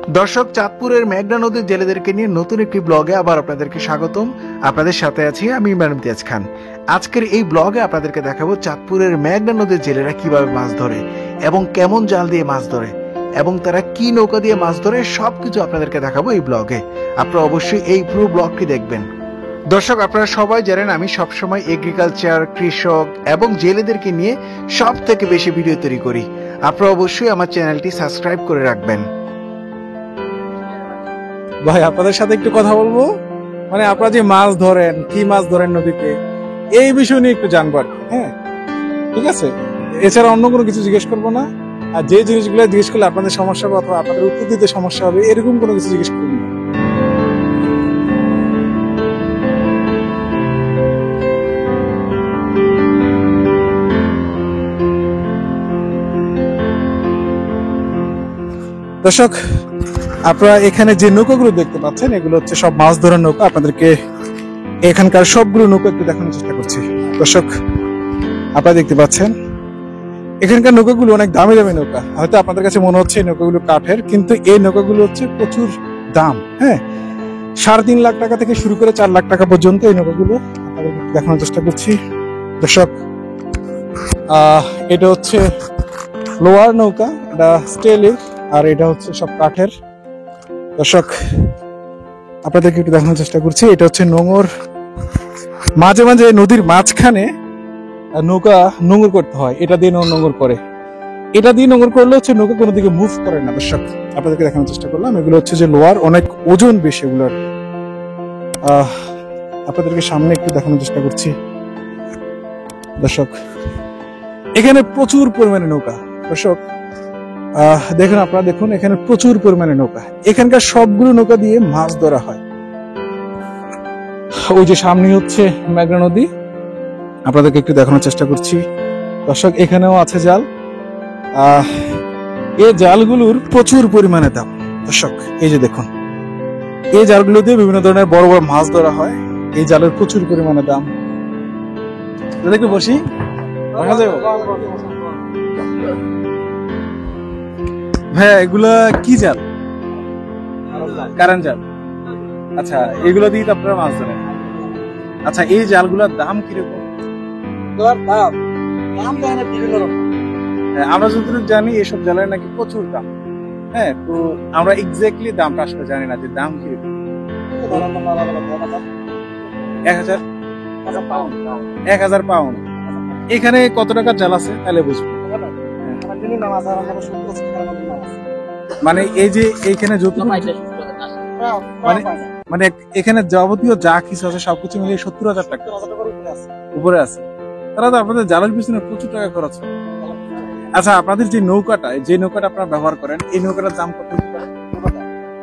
দর্শক, চাঁদপুরের মেঘনা নদীর জেলেদেরকে নিয়ে নতুন একটি ব্লগে আবার আপনাদেরকে স্বাগতম। আপনাদের সাথে আছি আমি ইমরান ইমতিয়াজ খান। আজকের এই ব্লগে আপনাদেরকে দেখাবো চাঁদপুরের মেঘনা নদীর জেলেরা কিভাবে মাছ ধরে এবং কেমন জাল দিয়ে মাছ ধরে এবং তারা কি নৌকা দিয়ে মাছ ধরে সবকিছু আপনাদেরকে দেখাবো এই ব্লগে। আপনারা অবশ্যই এই পুরো ব্লগটি দেখবেন। দর্শক, আপনারা সবাই জানেন আমি সবসময় এগ্রিকালচার, কৃষক এবং জেলেদেরকে নিয়ে সব থেকে বেশি ভিডিও তৈরি করি। আপনারা অবশ্যই আমার চ্যানেলটি সাবস্ক্রাইব করে রাখবেন। ভাই, আপনাদের সাথে একটু কথা বলবো। মানে আপনারা যে মাছ ধরেন, কি মাছ ধরেন নদীতে, এই বিষয় নিয়ে একটু জানবো আর কি। হ্যাঁ, ঠিক আছে। এছাড়া অন্য কোনো কিছু জিজ্ঞেস করবো না। আর যে জিনিসগুলো জিজ্ঞেস করলে আপনাদের সমস্যা হবে অথবা আপনাদের উত্তর দিতে সমস্যা হবে, এরকম কোনো কিছু জিজ্ঞেস করবো না। দর্শক, আপনারা এখানে যে নৌকাগুলো দেখতে পাচ্ছেন এগুলো হচ্ছে সব মাছ ধরার নৌকা। আপনাদেরকে এখানকার সবগুলো নৌকা একটু দেখানোর চেষ্টা করছি। দর্শক, আপনারা দেখতে পাচ্ছেন এখানকার নৌকাগুলো অনেক দামি দামি নৌকা। হয়তো আপনাদের কাছে মনে হচ্ছে এই নৌকাগুলো কাঠের, কিন্তু এই নৌকাগুলো হচ্ছে প্রচুর দাম। হ্যাঁ, 3.5 লাখ টাকা থেকে শুরু করে 4 লাখ টাকা পর্যন্ত এই নৌকাগুলো আপনাদেরকে দেখানোর চেষ্টা করছি। দর্শক, এটা হচ্ছে লোয়ার নৌকা, এটা স্টিলের, আর এটা হচ্ছে সব কাঠের। দর্শক, আপনাদেরকে একটু দেখানোর চেষ্টা করছি। এটা হচ্ছে নোঙর। মাঝে মাঝে নদীর মাঝখানে নৌকা নোঙর করতে হয়, এটা দিয়ে নোঙর করে। এটা দিয়ে নোঙর করলে হচ্ছে নৌকা কোনো দিকে মুভ করে না। দর্শক, আপনাদেরকে দেখানোর চেষ্টা করলাম। এগুলো হচ্ছে যে লোয়ার, অনেক ওজন বেশি এগুলোর। আপনাদেরকে সামনে একটু দেখানোর চেষ্টা করছি। দর্শক, এখানে প্রচুর পরিমাণে নৌকা। দর্শক, দেখুন, আপনারা দেখুন, এখানে প্রচুর পরিমাণে নৌকা। এখানকার সবগুলো নৌকা দিয়ে মাছ ধরা হয়। ওই যে সামনে হচ্ছে মেঘনা নদী, আপনাদেরকে একটু দেখানোর চেষ্টা করছি। দর্শক, এখানেও আছে জাল। এই জালগুলোর প্রচুর পরিমাণে দাম। দর্শক, এই যে দেখুন, এই জালগুলো দিয়ে বিভিন্ন ধরনের বড় বড় মাছ ধরা হয়। এই জালের প্রচুর পরিমাণে দাম। একটু বসি, দেখা যাবে। ভাইয়া, এগুলা কি জাল? কারেন্ট জাল। আচ্ছা, এগুলো দিয়ে আপনারা মাছ ধরেন। আচ্ছা, এই জালগুলোর দাম কিরকম? আমরা যতটুকু জানি এসব জালের নাকি প্রচুর দাম। হ্যাঁ, তো আমরা এক্স্যাক্টলি দামটা আসলে জানি না যে দাম কিরকম। 1000 পাউন্ড। এখানে কত টাকার জাল আছে তাহলে বুঝবো। মানে এই যে এইখানে মানে এখানে যাবতীয় যা কিছু আছে সবকিছু মিলিয়ে 70,000 টাকা উপরে আছে। তারা তো আপনাদের জালের পিছনে প্রচুর টাকা খরচ হয়। আচ্ছা, আপনাদের যে নৌকাটা আপনারা ব্যবহার করেন, এই নৌকাটার দাম কত?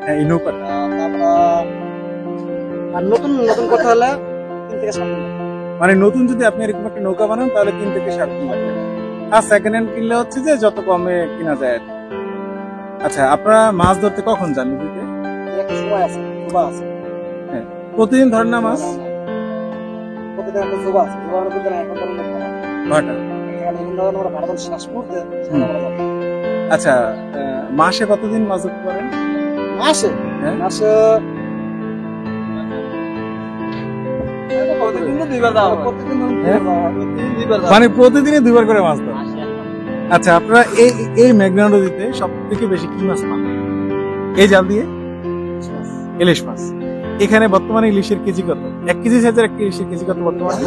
হ্যাঁ, এই নৌকাটা নতুন করতে হলে 3 থেকে 7 দিন। মানে নতুন যদি আপনি এরকম একটা নৌকা বানান তাহলে 3 থেকে 7 দিন লাগবে। আর সেকেন্ড হ্যান্ড কিনলে হচ্ছে যে যত কমে কিনা যায়। আচ্ছা, আপনারা মাছ ধরতে কখন যান নদীতে? একটা সময় আছে, জোবা আছে। হ্যাঁ, প্রতিদিন ধরেন না মাছ? প্রতিদিন একটা জোবা আছে, জোবার মধ্যে এখন ধরেন ভাটা। এখন ধরেন আমরা ভাড়া করে শেষ করতে। আচ্ছা, মাসে কতদিন মাছ ধরতে পারেন? মাসে হ্যাঁ, মাসে মানে প্রতিদিনই 2 বার করে মাছ ধরেন। আচ্ছা, আপনারা এই মেঘনা নদীতে সব থেকে বেশি কি মাছ পান এই জাল দিয়ে? ইলিশ মাছ। এখানে বর্তমানে ইলিশের কেজি কত? 1 কেজি সাইজের একটা ইলিশের কেজি কত বর্তমানে?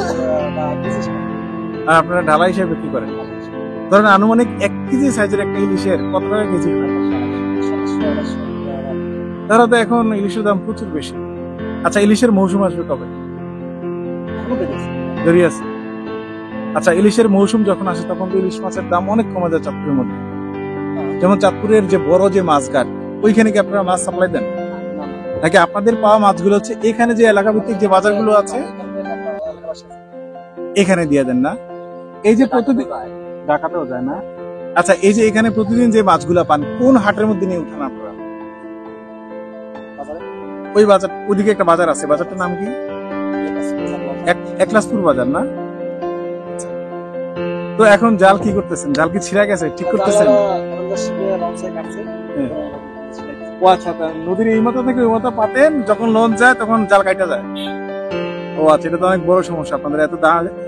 আর আপনারা ঢালা হিসেবে বিক্রি করেন? ধরেন আনুমানিক 1 কেজি সাইজের একটা ইলিশের কত টাকা কেজি? ধরো তো এখন ইলিশের দাম প্রচুর বেশি। আচ্ছা, ইলিশের মৌসুম আসবে কবে? দেরি আছে। আচ্ছা, ইলিশের মৌসুম যখন আসে তখন তো ইলিশ মাছের দাম অনেক কমে যায় চাঁদপুরের মধ্যে। যেমন চাঁদপুরের যে বড় যে মাছঘাট, ওইখানে কি আপনারা মাছ সাপ্লাই দেন নাকি আপনাদের পাওয়া মাছগুলো হচ্ছে এখানে যে এলাকা ভিত্তিক যে বাজারগুলো আছে এখানে দিয়ে দেন? না, এই যে প্রতিদিন ঢাকাতেও যায় না। আচ্ছা, এই যে এখানে প্রতিদিন যে মাছগুলো পান কোন হাটের মধ্যে নিয়ে উঠান আপনারা? ওই বাজার, ওইদিকে একটা বাজার আছে, বাজারটার নাম কি? একলাসপুর বাজার না? তো এখন জাল কি করতেছেন? জাল কি ছিঁড়া গেছে, ঠিক করতেছেন? ও আচ্ছা, তা নদীর এই মাথা থেকে ওই মাথা পাতেন, যখন লঞ্চ যায় তখন জাল কাটা যায়। ও আচ্ছা, এটা তো অনেক বড় সমস্যা আপনাদের।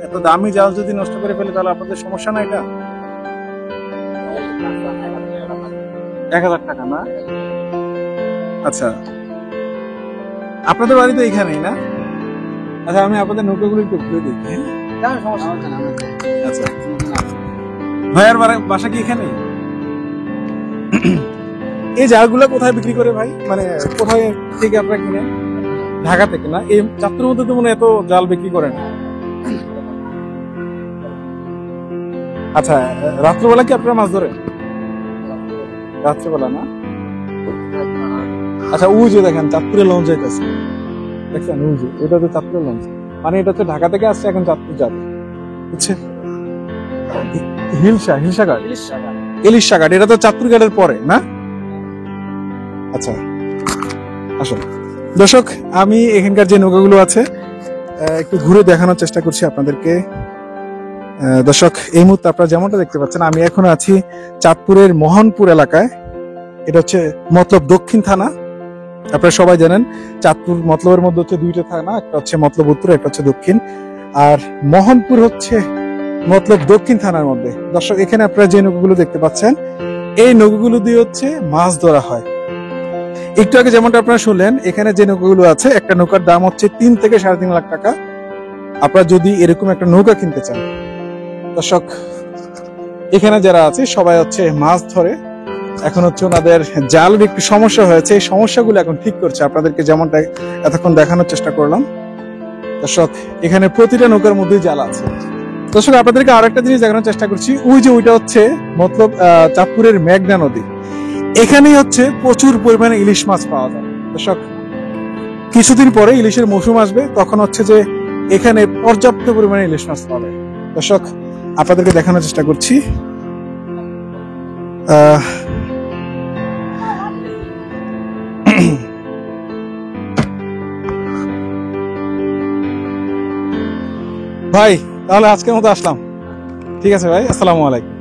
এত দামি জাল যদি নষ্ট করে ফেলে তাহলে আপনাদের সমস্যা না এটা? 1000 টাকা না? আচ্ছা, আপনাদের বাড়ি তো এখানেই না? আচ্ছা, আমি আপনাদের নৌকাগুলো একটু ঘুরে দেখি। হ্যাঁ? আচ্ছা, ভাইয়ার বাসা কি এখানে? এই জালগুলো কোথায় বিক্রি করে ভাই, মানে কোথায় থেকে আপনারা কিনেন? ঢাকা থেকে না? এই চাঁদপুরের মধ্যে তো মনে হয় এত জাল বিক্রি করে না। আচ্ছা, রাত্রবেলা কি আপনারা মাছ ধরেন? রাত্রেবেলা না? আচ্ছা, ওই যে দেখেন চাঁদপুরের লঞ্চ যাইতেছে, দেখছেন? ওই যে এটা হচ্ছে চাঁদপুরের লঞ্চ, মানে এটা হচ্ছে ঢাকা থেকে আসছে, এখন চাঁদপুর যাবে, বুঝছেন? হিলসা ঘাট, ইলিশা ঘাট, এটা তো চাঁদপুর ঘাটের পরে না? আচ্ছা, আসুন দর্শক, আমি এখানকার যে নৌকাগুলো আছে একটু ঘুরে দেখানোর চেষ্টা করছি আপনাদেরকে। দর্শক, এই মুহূর্তে আপনারা যেমনটা দেখতে পাচ্ছেন, আমি এখন আছি চাঁদপুরের মোহনপুর এলাকায়। এটা হচ্ছে মতলব দক্ষিণ থানা। আপনারা সবাই জানেন চাঁদপুর মতলবের মধ্যে হচ্ছে দুইটা থানা, একটা হচ্ছে মতলব উত্তর, একটা হচ্ছে দক্ষিণ, আর মোহনপুর হচ্ছে মতলব দক্ষিণ থানার মধ্যে। দর্শক, এখানে আপনারা যে নৌকাগুলো দেখতে পাচ্ছেন, এই নৌকাগুলো দিয়ে হচ্ছে মাছ ধরা হয়। একটু আগে যেমনটা আপনারা শুনলেন, এখানে যে নৌকাগুলো আছে, একটা নৌকার দাম হচ্ছে 3 থেকে 3.5 লাখ টাকা। আপনারা যদি এরকম একটা নৌকা কিনতে চান, দর্শক, এখানে যারা আছে সবাই হচ্ছে মাছ ধরে। এখন হচ্ছে ওনাদের জালের একটু সমস্যা হয়েছে, এই সমস্যাগুলো এখন ঠিক করছে, আপনাদেরকে যেমনটা এতক্ষণ দেখানোর চেষ্টা করলাম। দর্শক, এখানে প্রতিটা নৌকার মধ্যেই জাল আছে। দর্শক, আপনাদেরকে আরো একটা জিনিস দেখানোর চেষ্টা করছি। ওই যে ওইটা হচ্ছে মতলব চাঁদপুরের মেঘনা নদী। এখানেই হচ্ছে প্রচুর পরিমাণে ইলিশ মাছ পাওয়া যায়। দর্শক, কিছুদিন পরে ইলিশের মৌসুম আসবে, তখন হচ্ছে যে এখানে পর্যাপ্ত পরিমাণে ইলিশ মাছ পাবে। দর্শক, আপনাদেরকে দেখানোর চেষ্টা করছি। ভাই, তাহলে আজকের মতো আসলাম। ঠিক আছে ভাই, আসসালামু আলাইকুম।